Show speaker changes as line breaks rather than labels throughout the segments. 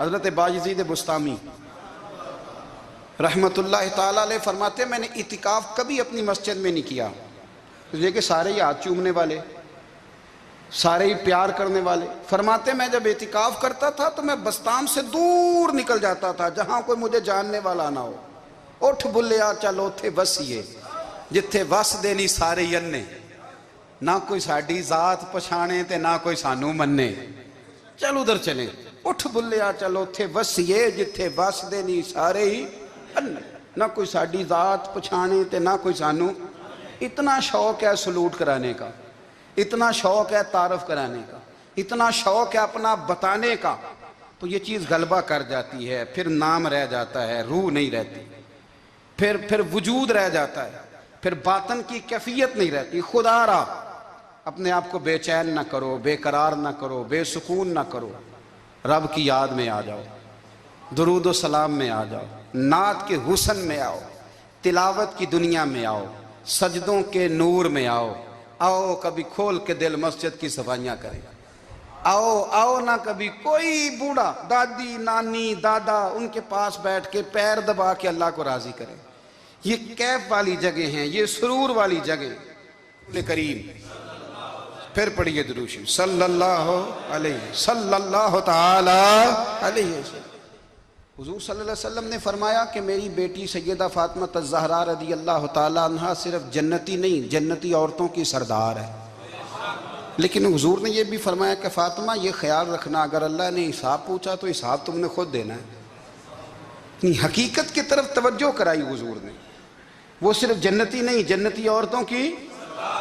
حضرت باجزید بستامی رحمت اللہ تعالیٰ علیہ فرماتے ہیں میں نے اعتکاف کبھی اپنی مسجد میں نہیں کیا، یہ کہ سارے ہی ہاتھ چومنے والے، سارے ہی پیار کرنے والے۔ فرماتے ہیں میں جب اعتکاف کرتا تھا تو میں بستام سے دور نکل جاتا تھا جہاں کوئی مجھے جاننے والا نہ ہو۔ اٹھ بلیا چلو تھے وسیے جتھے وس دے نہیں سارے یننے، نہ کوئی ساڈی ذات پچھانے تے نہ کوئی سانو مننے، چل ادھر چلیں۔ اٹھ بلیا چلو تھے وسیے جتھے وس دے نہیں سارے ہی اننے، نہ کوئی ساڈی ذات پچھانے تے نہ کوئی سانو۔ اتنا شوق ہے سلوٹ کرانے کا، اتنا شوق ہے تعارف کرانے کا، اتنا شوق ہے اپنا بتانے کا، تو یہ چیز غلبہ کر جاتی ہے، پھر نام رہ جاتا ہے، روح نہیں رہتی، پھر وجود رہ جاتا ہے، پھر باطن کی کیفیت نہیں رہتی۔ خدا را اپنے آپ کو بے چین نہ کرو، بے قرار نہ کرو، بے سکون نہ کرو، رب کی یاد میں آ جاؤ، درود و سلام میں آ جاؤ، نعت کے حسن میں آؤ، تلاوت کی دنیا میں آؤ، سجدوں کے نور میں آؤ۔ آؤ کبھی کھول کے دل مسجد کی صفائیاں کریں، آؤ نہ کبھی کوئی بوڑھا دادی نانی دادا ان کے پاس بیٹھ کے پیر دبا کے اللہ کو راضی کریں۔ یہ کیف والی جگہ ہیں، یہ سرور والی جگہ۔ کریم پھر پڑھیے درود شریف صلی اللہ تعالی علیہ وسلم۔ حضور صلی اللہ علیہ وسلم نے فرمایا کہ میری بیٹی سیدہ فاطمہ الزہرا رضی اللہ تعالیٰ عنہا صرف جنتی نہیں، جنتی عورتوں کی سردار ہے۔ لیکن حضور نے یہ بھی فرمایا کہ فاطمہ یہ خیال رکھنا اگر اللہ نے حساب پوچھا تو حساب تم نے خود دینا ہے۔ حقیقت کی طرف توجہ کرائی حضور نے، وہ صرف جنتی نہیں، جنتی عورتوں کی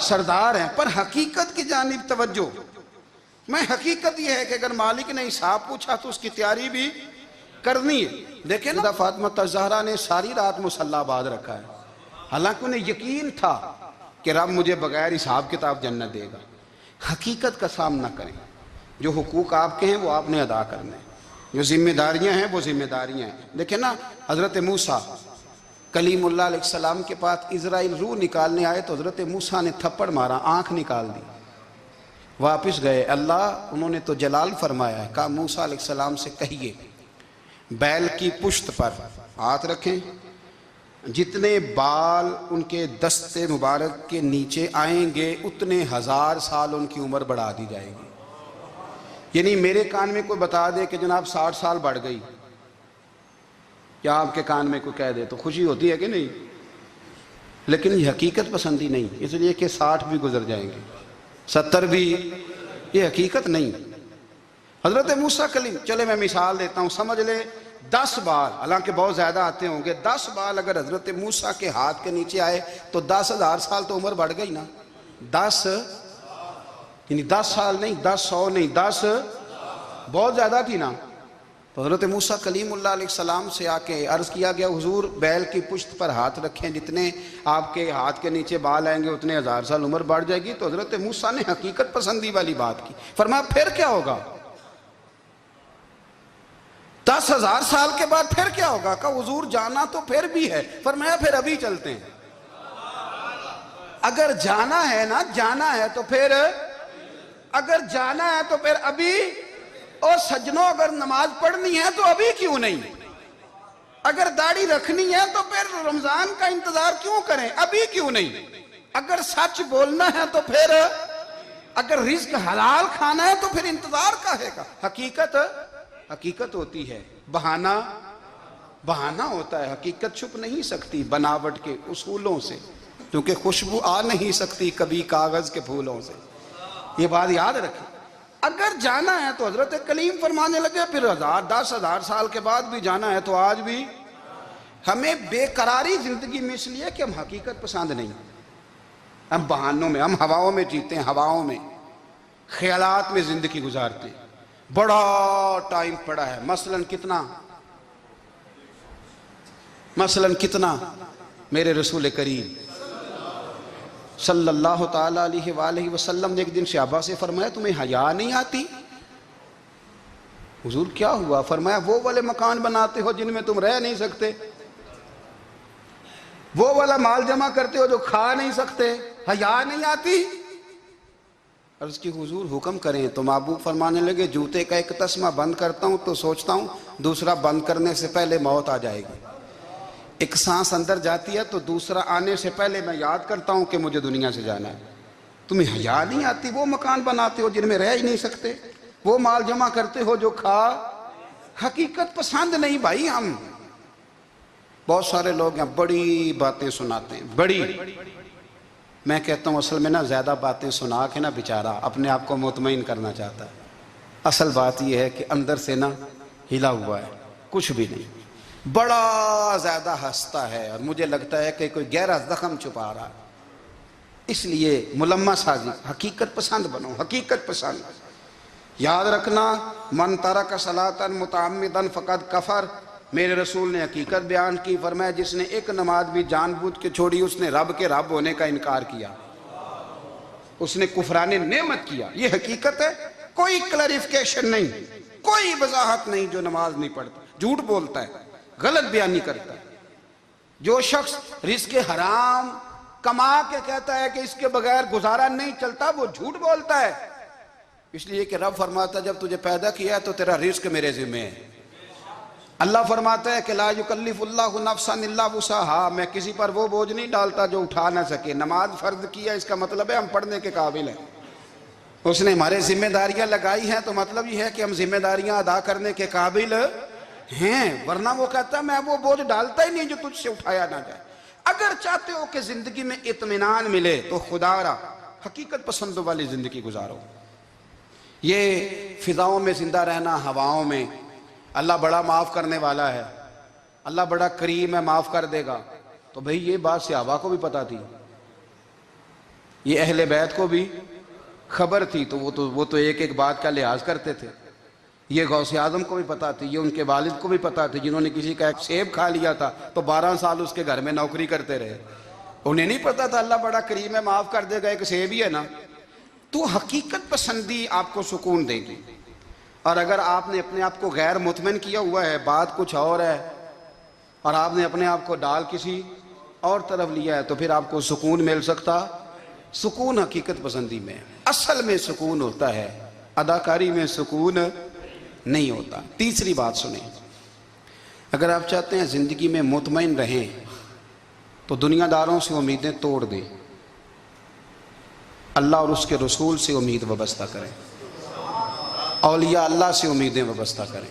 سردار ہیں، پر حقیقت کی جانب توجہ۔ میں حقیقت یہ ہے کہ اگر مالک نے حساب پوچھا تو اس کی تیاری بھی کرنی ہے۔ دیکھیں نا فاطمہ الزہرا نے ساری رات مصلی باندھ رکھا ہے، حالانکہ انہیں یقین تھا کہ رب مجھے بغیر حساب کتاب جنت دے گا۔ حقیقت کا سامنا کریں، جو حقوق آپ کے ہیں وہ آپ نے ادا کرنے ہیں، جو ذمہ داریاں ہیں وہ ذمہ داریاں ہیں۔ دیکھیں نا حضرت موسیٰ کلیم اللہ علیہ السلام کے پاس اسرائیل روح نکالنے آئے تو حضرت موسیٰ نے تھپڑ مارا، آنکھ نکال دی، واپس گئے۔ اللہ انہوں نے تو جلال فرمایا ہے، کہا موسیٰ علیہ السلام سے کہیے بیل کی پشت پر ہاتھ رکھیں، جتنے بال ان کے دستے مبارک کے نیچے آئیں گے اتنے 1000 سال ان کی عمر بڑھا دی جائے گی۔ یعنی میرے کان میں کوئی بتا دے کہ جناب 60 سال بڑھ گئی، یا آپ کے کان میں کوئی کہہ دے تو خوشی ہوتی ہے کہ نہیں؟ لیکن یہ حقیقت پسندی نہیں، اس لیے کہ 60 بھی گزر جائیں گے، 70 بھی، یہ حقیقت نہیں۔ حضرت موسیٰ کلیم، چلے میں مثال دیتا ہوں، سمجھ لے 10 بال، حالانکہ بہت زیادہ آتے ہوں گے، 10 بال اگر حضرت موسیٰ کے ہاتھ کے نیچے آئے تو 10,000 سال تو عمر بڑھ گئی نا۔ 10 یعنی 10 سال نہیں، 10 100 نہیں، 10 بہت زیادہ تھی نا۔ تو حضرت موسیٰ کلیم اللہ علیہ السلام سے آ کے عرض کیا گیا حضور بیل کی پشت پر ہاتھ رکھیں، جتنے آپ کے ہاتھ کے نیچے بال آئیں گے اتنے 1000 سال عمر بڑھ جائے گی۔ تو حضرت موسیٰ نے حقیقت پسندی والی بات کی، فرمایا پھر کیا ہوگا؟ 10,000 سال کے بعد پھر کیا ہوگا؟ کہا حضور جانا تو پھر بھی ہے، فرمایا پھر ابھی چلتے ہیں۔ اگر جانا ہے نا، جانا ہے تو پھر، اگر جانا ہے تو پھر ابھی۔ اور سجنوں اگر نماز پڑھنی ہے تو ابھی کیوں نہیں؟ اگر داڑھی رکھنی ہے تو پھر رمضان کا انتظار کیوں کریں؟ ابھی کیوں نہیں؟ اگر سچ بولنا ہے تو پھر، اگر رزق حلال کھانا ہے تو پھر انتظار کا ہے گا۔ حقیقت ہوتی ہے، بہانہ ہوتا ہے، حقیقت چھپ نہیں سکتی بناوٹ کے اصولوں سے، کیونکہ خوشبو آ نہیں سکتی کبھی کاغذ کے پھولوں سے۔ یہ بات یاد رکھیں، اگر جانا ہے تو حضرت کلیم فرمانے لگے پھر 10,000 سال کے بعد بھی جانا ہے تو آج بھی۔ ہمیں بے قراری زندگی میں اس لیے کہ ہم حقیقت پسند نہیں، ہم بہانوں میں، ہم ہواؤں میں جیتے ہیں، ہواؤں میں، خیالات میں زندگی گزارتے ہیں۔ بڑا ٹائم پڑا ہے، مثلاً کتنا میرے رسول کریم صلی اللہ تعالیٰ علیہ وآلہ وسلم نے ایک دن صحابہ سے فرمایا تمہیں حیا نہیں آتی؟ حضور کیا ہوا؟ فرمایا وہ والے مکان بناتے ہو جن میں تم رہ نہیں سکتے، وہ والا مال جمع کرتے ہو جو کھا نہیں سکتے، حیا نہیں آتی؟ عرض کی حضور حکم کریں، تو محبوب فرمانے لگے جوتے کا ایک تسمہ بند کرتا ہوں تو سوچتا ہوں دوسرا بند کرنے سے پہلے موت آ جائے گی، ایک سانس اندر جاتی ہے تو دوسرا آنے سے پہلے میں یاد کرتا ہوں کہ مجھے دنیا سے جانا ہے۔ تمہیں حیا نہیں آتی؟ وہ مکان بناتے ہو جن میں رہ ہی نہیں سکتے، وہ مال جمع کرتے ہو جو کھا، حقیقت پسند نہیں بھائی ہم۔ بہت سارے لوگ ہیں بڑی باتیں سناتے ہیں، بڑی، میں کہتا ہوں اصل میں نا زیادہ باتیں سنا کے نا بیچارہ اپنے آپ کو مطمئن کرنا چاہتا ہے، اصل بات یہ ہے کہ اندر سے نا ہلا ہوا ہے، کچھ بھی نہیں، بڑا زیادہ ہنستا ہے اور مجھے لگتا ہے کہ کوئی گہرا زخم چھپا رہا ہے۔ اس لیے ملمہ سازی، حقیقت پسند بنو، حقیقت پسند۔ یاد رکھنا من ترک صلاۃ متعمدا فقد کفر، میرے رسول نے حقیقت بیان کی، فرمایا جس نے ایک نماز بھی جان بوجھ کے چھوڑی اس نے رب کے رب ہونے کا انکار کیا، اس نے کفران نعمت کیا۔ یہ حقیقت ہے، کوئی کلیریفیکیشن نہیں، کوئی وضاحت نہیں۔ جو نماز نہیں پڑھتا، جھوٹ بولتا ہے، غلط بیانی کرتا ہے، جو شخص رزق حرام کما کے کہتا ہے کہ اس کے بغیر گزارا نہیں چلتا، وہ جھوٹ بولتا ہے۔ اس لیے کہ رب فرماتا ہے جب تجھے پیدا کیا ہے تو تیرا رزق میرے ذمہ ہے۔ اللہ فرماتا ہے کہ لا یکلف اللہ نفسا الا وسعہا، میں کسی پر وہ بوجھ نہیں ڈالتا جو اٹھا نہ سکے۔ نماز فرض کیا اس کا مطلب ہے ہم پڑھنے کے قابل ہیں، اس نے ہمارے ذمہ داریاں لگائی ہیں تو مطلب یہ ہے کہ ہم ذمہ داریاں ادا کرنے کے قابل ہیں، ورنہ وہ کہتا ہے میں وہ بوجھ ڈالتا ہی نہیں جو تجھ سے اٹھایا نہ جائے۔ اگر چاہتے ہو کہ زندگی میں اطمینان ملے تو خدا را حقیقت پسند والی زندگی گزارو۔ یہ فضاؤں میں زندہ رہنا، ہواؤں میں، اللہ بڑا معاف کرنے والا ہے، اللہ بڑا کریم ہے، معاف کر دے گا، تو بھئی یہ بات صحابہ کو بھی پتا تھی، یہ اہل بیت کو بھی خبر تھی، تو وہ تو ایک ایک بات کا لحاظ کرتے تھے۔ یہ غوث اعظم کو بھی پتا تھی، یہ ان کے والد کو بھی پتا تھی، جنہوں نے کسی کا ایک سیب کھا لیا تھا تو 12 سال اس کے گھر میں نوکری کرتے رہے، انہیں نہیں پتا تھا اللہ بڑا کریم ہے معاف کر دے گا، ایک سیب ہی ہے نا۔ تو حقیقت پسندی آپ کو سکون دے گی، اور اگر آپ نے اپنے آپ کو غیر مطمئن کیا ہوا ہے، بات کچھ اور ہے، اور آپ نے اپنے آپ کو ڈال کسی اور طرف لیا ہے، تو پھر آپ کو سکون مل سکتا؟ سکون حقیقت پسندی میں، اصل میں سکون ہوتا ہے، اداکاری میں سکون نہیں ہوتا۔ تیسری بات سنیں، اگر آپ چاہتے ہیں زندگی میں مطمئن رہیں تو دنیا داروں سے امیدیں توڑ دیں، اللہ اور اس کے رسول سے امید وابستہ کریں، اولیاء اللہ سے امیدیں وابستہ کریں،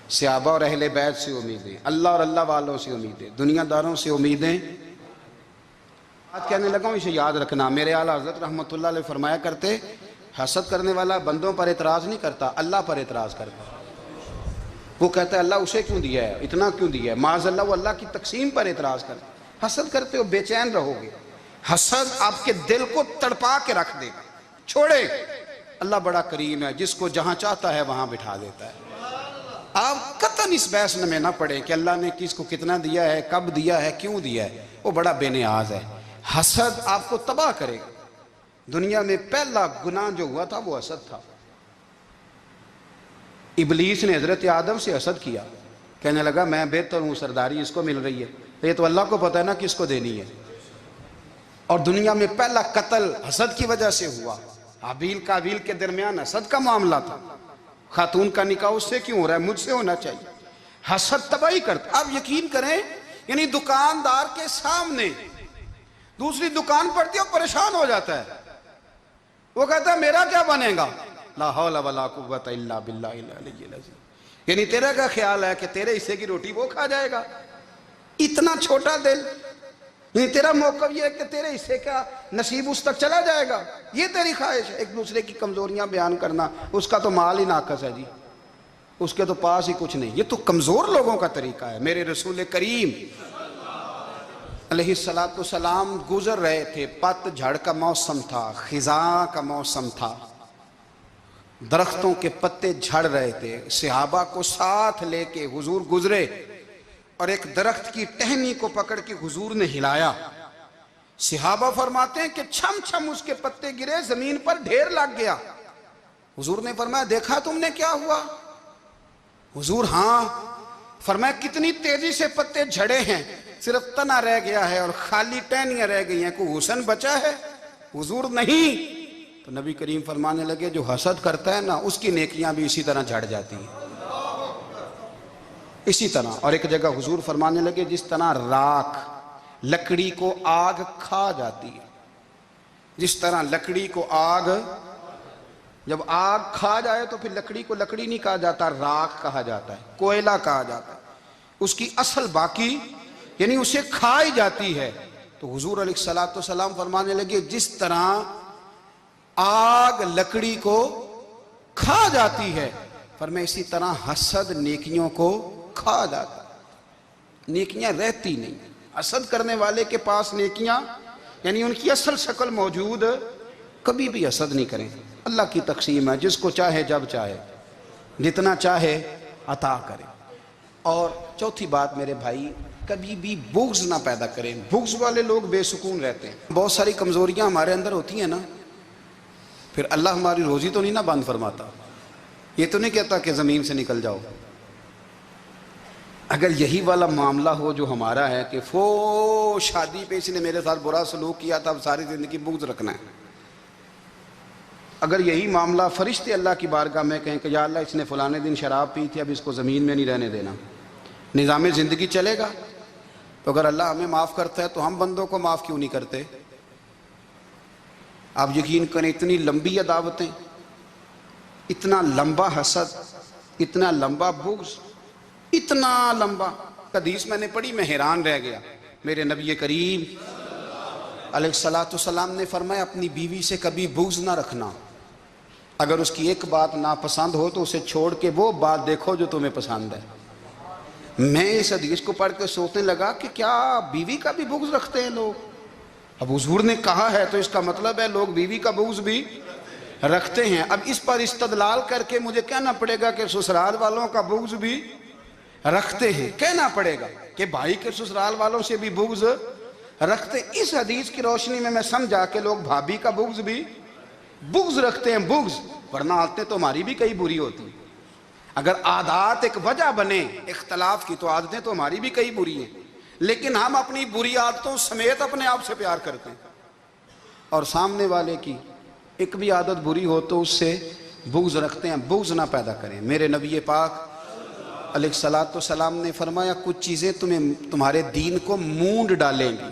صحابہ اور اہل بیت سے امیدیں، اللہ اور اللہ والوں سے امیدیں، دنیا داروں سے امیدیں۔ بات کہنے لگا ہوں، اسے یاد رکھنا، میرے اعلیٰ حضرت رحمۃ اللہ علیہ فرمایا کرتے حسد کرنے والا بندوں پر اعتراض نہیں کرتا، اللہ پر اعتراض کرتا۔ وہ کہتا ہے اللہ اسے کیوں دیا ہے، اتنا کیوں دیا ہے، معاذ اللہ، وہ اللہ کی تقسیم پر اعتراض کرتا۔ حسد کرتے ہو بے چین رہو گے، حسد آپ کے دل کو تڑپا کے رکھ دے گا، چھوڑے۔ اللہ بڑا کریم ہے، جس کو جہاں چاہتا ہے وہاں بٹھا دیتا ہے۔ آپ قطعاً اس بحث میں نہ پڑیں کہ اللہ نے کس کو کتنا دیا ہے، کب دیا ہے، کیوں دیا ہے، وہ بڑا بے نیاز ہے۔ حسد آپ کو تباہ کرے گا۔ دنیا میں پہلا گناہ جو ہوا تھا وہ حسد تھا۔ ابلیس نے حضرت آدم سے حسد کیا، کہنے لگا میں بہتر ہوں، سرداری اس کو مل رہی ہے، یہ تو اللہ کو پتہ ہے نا کس کو دینی ہے۔ اور دنیا میں پہلا قتل حسد کی وجہ سے ہوا، حابیل قابیل کے درمیان حسد کا معاملہ تھا، خاتون کا نکاح اس سے کیوں ہو رہا ہے، مجھ سے ہونا چاہیے۔ حسد تباہی کرتا۔ آپ یقین کریں، یعنی دکاندار کے سامنے دوسری دکان پڑتی ہے اور پریشان ہو جاتا ہے، وہ کہتا ہے میرا کیا بنے گا، لا حول ولا قوت الا باللہ العلی العظیم، یعنی تیرا کیا خیال ہے کہ تیرے حصے کی روٹی وہ کھا جائے گا، اتنا چھوٹا دل، یعنی تیرا موقف یہ ہے کہ تیرے حصے کا نصیب اس تک چلا جائے گا، یہ تیری خواہش ہے۔ ایک دوسرے کی کمزوریاں بیان کرنا، اس کا تو مال ہی ناقص ہے جی، اس کے تو پاس ہی کچھ نہیں، یہ تو کمزور لوگوں کا طریقہ ہے۔ میرے رسول کریم علیہ السلام گزر رہے تھے، پت جھڑ کا موسم تھا، خزاں کا موسم تھا، درختوں کے پتے جھڑ رہے تھے، صحابہ کو ساتھ لے کے حضور گزرے اور ایک درخت کی ٹہنی کو پکڑ کے حضور نے ہلایا۔ صحابہ فرماتے ہیں کہ چھم چھم اس کے پتے گرے، زمین پر ڈھیر لگ گیا۔ حضور نے فرمایا دیکھا تم نے کیا ہوا؟ حضور ہاں۔ فرمایا کتنی تیزی سے پتے جھڑے ہیں، صرف تنا رہ گیا ہے اور خالی ٹہنیاں رہ گئی ہیں، کوئی حسن بچا ہے؟ حضور نہیں، تو نبی کریم فرمانے لگے جو حسد کرتا ہے نا اس کی نیکیاں بھی اسی طرح جھڑ جاتی ہیں، اسی طرح۔ اور ایک جگہ حضور فرمانے لگے جس طرح راکھ لکڑی کو آگ کھا جاتی ہے، جس طرح لکڑی کو آگ، جب آگ کھا جائے تو پھر لکڑی کو لکڑی نہیں کہا جاتا، راکھ کہا جاتا ہے، کوئلہ کہا جاتا ہے، اس کی اصل باقی یعنی اسے کھائی جاتی ہے۔ تو حضور علیہ السلام فرمانے لگے جس طرح آگ لکڑی کو کھا جاتی ہے، فرمایا اسی طرح حسد نیکیوں کو کھا جاتا ہے، نیکیاں رہتی نہیں۔ حسد کرنے والے کے پاس نیکیاں یعنی ان کی اصل شکل موجود، کبھی بھی حسد نہیں کریں۔ اللہ کی تقسیم ہے، جس کو چاہے جب چاہے جتنا چاہے عطا کرے۔ اور چوتھی بات میرے بھائی، کبھی بھی بغض نہ پیدا کریں، بغض والے لوگ بے سکون رہتے ہیں۔ بہت ساری کمزوریاں ہمارے اندر ہوتی ہیں نا، پھر اللہ ہماری روزی تو نہیں نہ بند فرماتا، یہ تو نہیں کہتا کہ زمین سے نکل جاؤ۔ اگر یہی والا معاملہ ہو جو ہمارا ہے کہ شادی پہ اس نے میرے ساتھ برا سلوک کیا تھا، اب ساری زندگی بغض رکھنا ہے، اگر یہی معاملہ فرشتے اللہ کی بارگاہ میں کہیں کہ یا اللہ اس نے فلانے دن شراب پی تھی، اب اس کو زمین میں نہیں رہنے دینا، نظام زندگی چلے گا؟ تو اگر اللہ ہمیں معاف کرتا ہے تو ہم بندوں کو معاف کیوں نہیں کرتے؟ آپ یقین کریں اتنی لمبی عداوتیں، اتنا لمبا حسد، اتنا لمبا بغض، اتنا لمبا حدیث میں نے پڑھی، میں حیران رہ گیا۔ میرے نبی کریم علیہ السلام نے فرمایا اپنی بیوی سے کبھی بغض نہ رکھنا، اگر اس کی ایک بات ناپسند ہو تو اسے چھوڑ کے وہ بات دیکھو جو تمہیں پسند ہے۔ میں اس حدیث کو پڑھ کے سوچنے لگا کہ کیا بیوی کا بھی بغض رکھتے ہیں لوگ؟ اب حضور نے کہا ہے تو اس کا مطلب ہے لوگ بیوی کا بغض بھی رکھتے ہیں۔ اب اس پر استدلال کر کے مجھے کہنا پڑے گا کہ سسرال والوں کا بغض بھی رکھتے ہیں، کہنا پڑے گا کہ بھائی کے سسرال والوں سے بھی بغض رکھتے۔ اس حدیث کی روشنی میں سمجھا کہ لوگ بھابھی کا بغض بھی بغض رکھتے ہیں، بغض، ورنہ عادتیں تو ہماری بھی کئی بری ہوتی ہیں۔ اگر عادات ایک وجہ بنے اختلاف کی تو عادتیں تو ہماری بھی کئی بری ہیں، لیکن ہم اپنی بری عادتوں سمیت اپنے آپ سے پیار کرتے ہیں، اور سامنے والے کی ایک بھی عادت بری ہو تو اس سے بغض رکھتے ہیں۔ بغض نہ پیدا کریں۔ میرے نبی پاک علیہ السلام نے فرمایا کچھ چیزیں تمہارے دین کو مونڈ ڈالیں گی،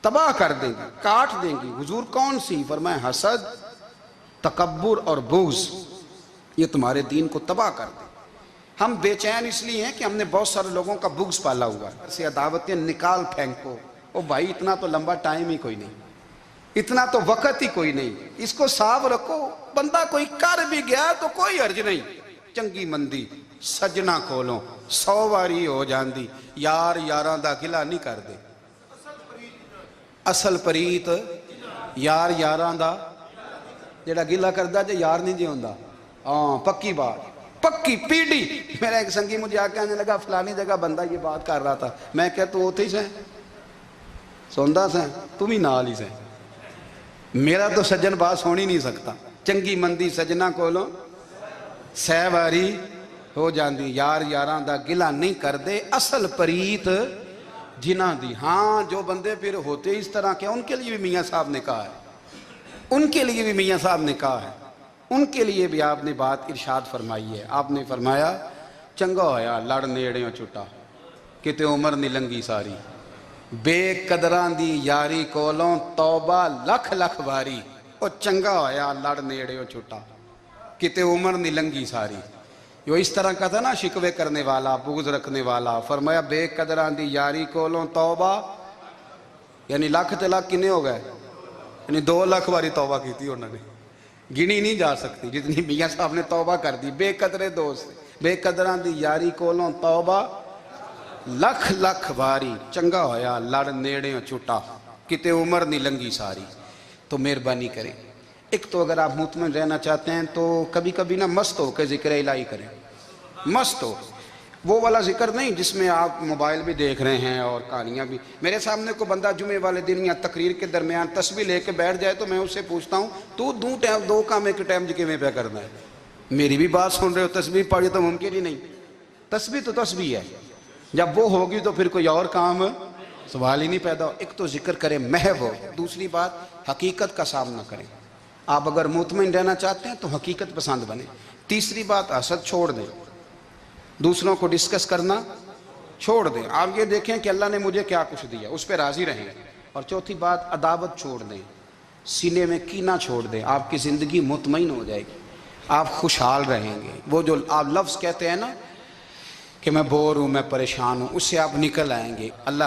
تباہ کر دیں گی، کاٹ دیں گی۔ حضور کون سی؟ فرمایا حسد، تکبر اور بغض، یہ تمہارے دین کو تباہ کر دیں۔ ہم بے چین اس لیے ہیں کہ ہم نے بہت سارے لوگوں کا بغض پالا ہوا ہے، ایسی عداوتیں نکال پھینکو۔ او بھائی اتنا تو لمبا ٹائم ہی کوئی نہیں، اتنا تو وقت ہی کوئی نہیں، اس کو صاف رکھو۔ بندہ کوئی کر بھی گیا تو کوئی حرج نہیں، چنگی مندی سجنا کھولو 100 واری ہو جاندی، یار یاراں دا گلا نہیں کر دے۔ اصل پریت یار یاراں دا جڑا گلا کردا جے یار نہیں جی ہوندا۔ ہاں پکی بات، پکی پیڑی۔ میرا ایک سنگی مجھے آ کے آنے لگا فلانی جگہ بندہ یہ بات کر رہا تھا، میں کہ تو اوتھے ہی سے سوندا سے تم ہی نال ہی سے، میرا تو سجن بات سن ہی نہیں سکتا۔ چنگی مندی سجنا کولوں 100 واری ہو جاندی، یار یاراں دا گلا نہیں کر دے، اصل پریت جنہ دی۔ ہاں جو بندے پھر ہوتے اس طرح کے، ان کے لیے بھی میاں صاحب نے کہا ہے، ان کے لیے بھی میاں صاحب نے کہا ہے، ان کے لیے بھی آپ نے بات ارشاد فرمائی ہے۔ آپ نے فرمایا چنگا ہویا لڑ نیڑیوں چھٹا، کتے عمر نہیں لنگی ساری، بے قدراں دی یاری کولوں توبہ لکھ لکھ باری۔ او چنگا ہویا لڑ نیڑیوں چھٹا، کتے عمر نہیں لنگی ساری۔ جو اس طرح کا تھا نا شکوے کرنے والا، بغض رکھنے والا، فرمایا بے قدراں دی یاری کولوں توبہ، یعنی لاکھ تے لاکھ کنے ہو گئے، یعنی 2 لاکھ باری توبہ کی تھی انہوں نے، گنی نہیں جا سکتی جتنی میاں صاحب نے توبہ کر دی۔ بے قدرے دوست، بے قدراں دی یاری کولوں توبہ لکھ لکھ باری، چنگا ہویا لڑ نیڑیوں چھٹا، کتے عمر نہیں لنگی ساری۔ تو مہربانی کریں، ایک تو اگر آپ مطمئن رہنا چاہتے ہیں تو کبھی کبھی نا مست ہو کے ذکر الہی کریں، مست ہو، وہ والا ذکر نہیں جس میں آپ موبائل بھی دیکھ رہے ہیں اور کہانیاں بھی۔ میرے سامنے کو بندہ جمعے والے دن یا تقریر کے درمیان تسبیح لے کے بیٹھ جائے تو میں اس سے پوچھتا ہوں تو دو کام ایک ٹائم جی میں پہ کرنا ہے؟ میری بھی بات سن رہے ہو، تسبیح پڑھی تو ممکن ہی نہیں۔ تسبیح تو تسبیح ہے، جب وہ ہوگی تو پھر کوئی اور کام سوال ہی نہیں پیدا ہو۔ ایک تو ذکر کریں محو ہو، دوسری بات حقیقت کا سامنا کریں۔ آپ اگر مطمئن رہنا چاہتے ہیں تو حقیقت پسند بنیں۔ تیسری بات، حسد چھوڑ دیں، دوسروں کو ڈسکس کرنا چھوڑ دیں، آپ یہ دیکھیں کہ اللہ نے مجھے کیا کچھ دیا، اس پہ راضی رہیں۔ اور چوتھی بات، عداوت چھوڑ دیں، سینے میں کینہ چھوڑ دیں، آپ کی زندگی مطمئن ہو جائے گی، آپ خوشحال رہیں گے۔ وہ جو آپ لفظ کہتے ہیں نا کہ میں بور ہوں، میں پریشان ہوں، اس سے آپ نکل آئیں گے۔ اللہ